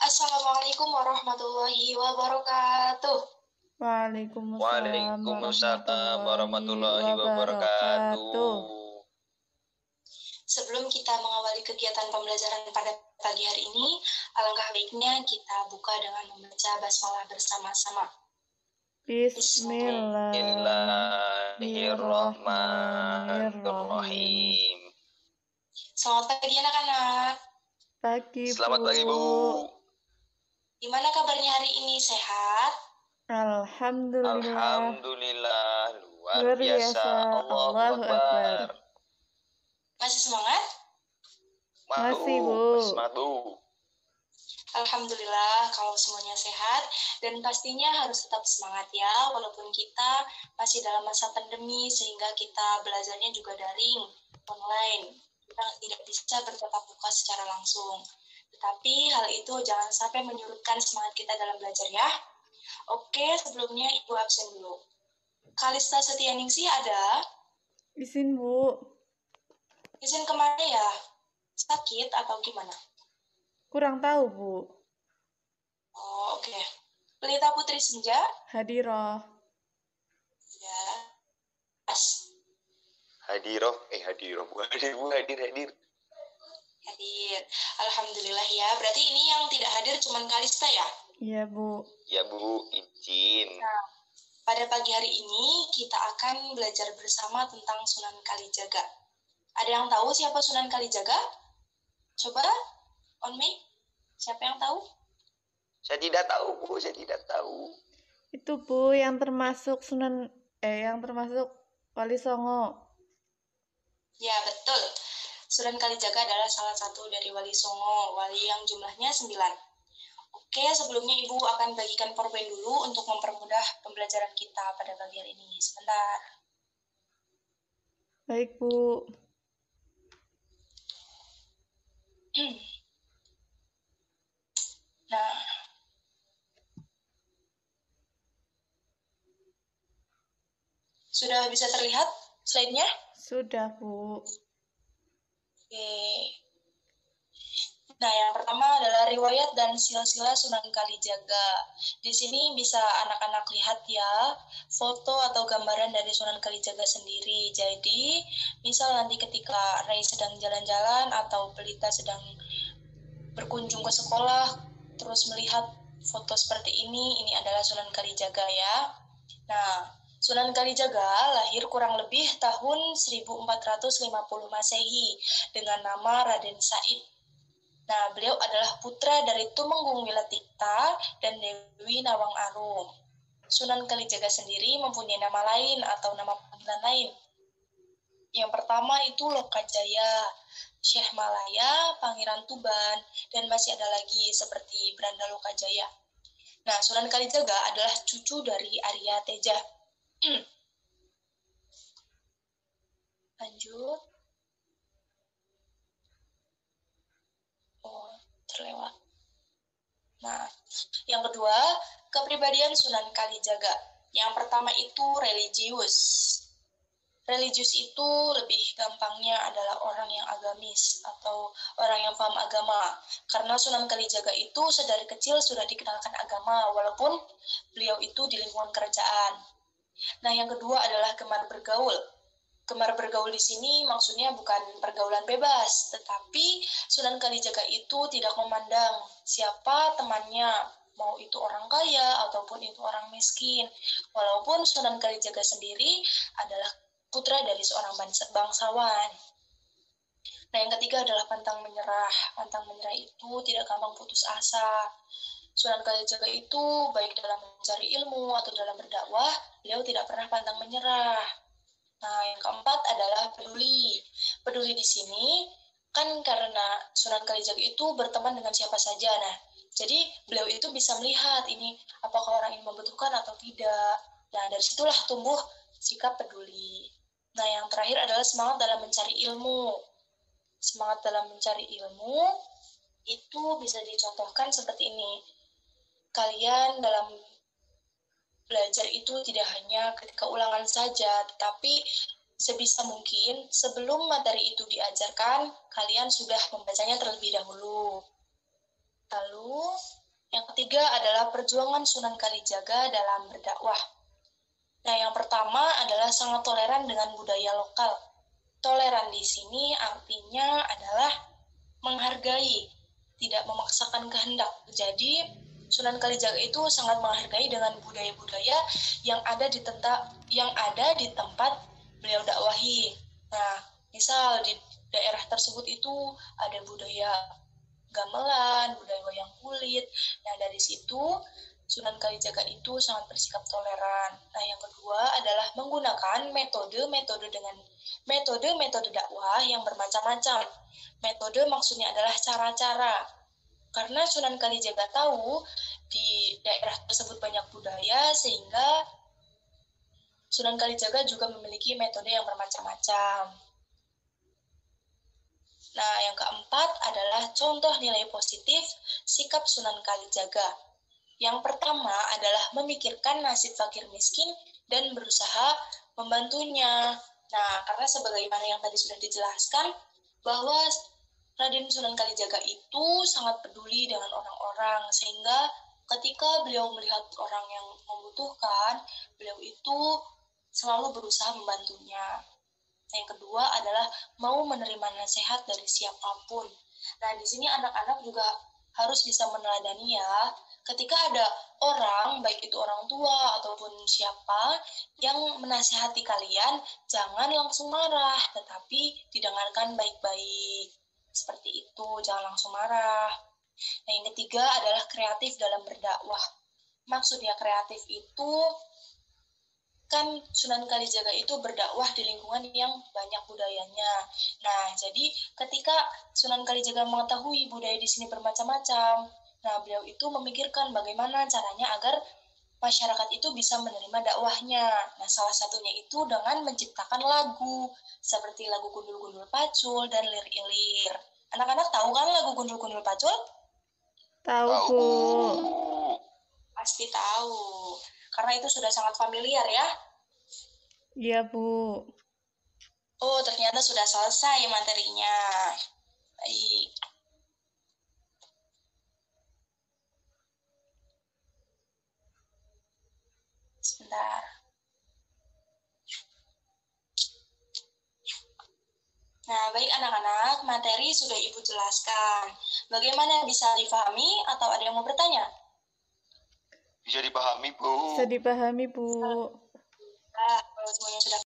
Assalamualaikum warahmatullahi wabarakatuh. Waalaikumsalam warahmatullahi wabarakatuh. Sebelum kita mengawali kegiatan pembelajaran pada pagi hari ini, alangkah baiknya kita buka dengan membaca basmalah bersama-sama. Bismillahirrahmanirrahim. Selamat pagi anak-anak. Selamat pagi, Bu. Gimana kabarnya hari ini? Sehat? Alhamdulillah, luar biasa. Allahu Akbar. Masih semangat? Masih, Bu. Semangat, Bu. Alhamdulillah kalau semuanya sehat dan pastinya harus tetap semangat ya, walaupun kita masih dalam masa pandemi sehingga kita belajarnya juga daring, online. Kita tidak bisa bertatap muka secara langsung. Tetapi hal itu jangan sampai menyurutkan semangat kita dalam belajar ya. Oke, sebelumnya Ibu absen dulu. Kalista Setianingsih ada? Izin, Bu. Izin kemana ya? Sakit atau gimana? Kurang tahu, Bu. Oh, oke. Pelita Putri Senja? Hadiroh. Ya. As. Hadiroh. Bukan hadir. Hadir. Alhamdulillah ya. Berarti ini yang tidak hadir cuma Kalista ya? Iya, Bu. Ya, Bu. Izin. Nah, pada pagi hari ini kita akan belajar bersama tentang Sunan Kalijaga. Ada yang tahu siapa Sunan Kalijaga? Coba on mic. Siapa yang tahu? Saya tidak tahu, Bu. Saya tidak tahu. Itu, Bu, yang termasuk Wali Songo. Ya, betul. Sunan Kalijaga adalah salah satu dari Wali Songo, wali yang jumlahnya 9. Oke, sebelumnya Ibu akan bagikan PowerPoint dulu untuk mempermudah pembelajaran kita pada pagi hari ini. Sebentar. Baik, Bu. Nah, sudah bisa terlihat slide-nya? Sudah, Bu. Oke. Nah, yang pertama adalah riwayat dan silsilah Sunan Kalijaga. Di sini bisa anak-anak lihat ya, foto atau gambaran dari Sunan Kalijaga sendiri. Jadi, misal nanti ketika Rai sedang jalan-jalan atau Pelita sedang berkunjung ke sekolah, terus melihat foto seperti ini adalah Sunan Kalijaga ya. Nah, Sunan Kalijaga lahir kurang lebih tahun 1450 Masehi dengan nama Raden Said. Nah, beliau adalah putra dari Tumenggung Wilatikta dan Dewi Nawang Arum. Sunan Kalijaga sendiri mempunyai nama lain atau nama panggilan lain. Yang pertama itu Lokajaya, Syekh Malaya, Pangeran Tuban, dan masih ada lagi seperti Branda Lokajaya. Nah, Sunan Kalijaga adalah cucu dari Arya Teja. Lanjut. Oh, terlewat. Nah, yang kedua, kepribadian Sunan Kalijaga. Yang pertama itu religius. Religius itu lebih gampangnya adalah orang yang agamis atau orang yang paham agama. Karena Sunan Kalijaga itu sedari kecil sudah dikenalkan agama, walaupun beliau itu di lingkungan kerajaan. Nah, yang kedua adalah gemar bergaul. Gemar bergaul di sini maksudnya bukan pergaulan bebas, tetapi Sunan Kalijaga itu tidak memandang siapa temannya, mau itu orang kaya ataupun itu orang miskin. Walaupun Sunan Kalijaga sendiri adalah putra dari seorang bangsawan. Nah, yang ketiga adalah pantang menyerah. Pantang menyerah itu tidak gampang putus asa. Sunan Kalijaga itu baik dalam mencari ilmu atau dalam berdakwah, beliau tidak pernah pantang menyerah. Nah, yang keempat adalah peduli. Peduli di sini kan karena Sunan Kalijaga itu berteman dengan siapa saja. Nah, Jadi beliau itu bisa melihat ini apakah orang ini membutuhkan atau tidak. Nah, dari situlah tumbuh sikap peduli. Nah, yang terakhir adalah semangat dalam mencari ilmu. Semangat dalam mencari ilmu itu bisa dicontohkan seperti ini. Kalian dalam belajar itu tidak hanya ketika ulangan saja, tetapi sebisa mungkin sebelum materi itu diajarkan, kalian sudah membacanya terlebih dahulu. Lalu, yang ketiga adalah perjuangan Sunan Kalijaga dalam berdakwah. Nah, yang pertama adalah sangat toleran dengan budaya lokal. Toleran di sini artinya adalah menghargai, tidak memaksakan kehendak. Jadi, Sunan Kalijaga itu sangat menghargai dengan budaya-budaya yang ada di tempat beliau dakwahi. Nah, misal di daerah tersebut itu ada budaya gamelan, budaya wayang kulit. Nah, dari situ Sunan Kalijaga itu sangat bersikap toleran. Nah, yang kedua adalah menggunakan metode dakwah yang bermacam-macam. Metode maksudnya adalah cara-cara. Karena Sunan Kalijaga tahu di daerah tersebut banyak budaya, sehingga Sunan Kalijaga juga memiliki metode yang bermacam-macam. Nah, yang keempat adalah contoh nilai positif sikap Sunan Kalijaga. Yang pertama adalah memikirkan nasib fakir miskin dan berusaha membantunya. Nah, karena sebagaimana yang tadi sudah dijelaskan, bahwa Raden Sunan Kalijaga itu sangat peduli dengan orang-orang, sehingga ketika beliau melihat orang yang membutuhkan, beliau itu selalu berusaha membantunya. Yang kedua adalah mau menerima nasihat dari siapapun. Nah, di sini anak-anak juga harus bisa meneladani ya. Ketika ada orang, baik itu orang tua ataupun siapa, yang menasihati kalian, jangan langsung marah, tetapi didengarkan baik-baik. Seperti itu, jangan langsung marah. Nah, yang ketiga adalah kreatif dalam berdakwah. Maksudnya kreatif itu, kan Sunan Kalijaga itu berdakwah di lingkungan yang banyak budayanya. Nah, jadi ketika Sunan Kalijaga mengetahui budaya di sini bermacam-macam, nah beliau itu memikirkan bagaimana caranya agar masyarakat itu bisa menerima dakwahnya. Nah, salah satunya itu dengan menciptakan lagu, seperti lagu Gundul-Gundul Pacul dan Lir Ilir. Anak-anak tahu kan lagu Gundul-Gundul Pacul? Tahu, Tahu, Bu. Bu. Pasti tahu, karena itu sudah sangat familiar ya. Iya, Bu. Oh, ternyata sudah selesai materinya. Baik. Sebentar. Nah, baik anak-anak, materi sudah Ibu jelaskan. Bagaimana, bisa dipahami atau ada yang mau bertanya? Bisa dipahami, Bu. Bisa dipahami, Bu. Nah, kalau semuanya sudah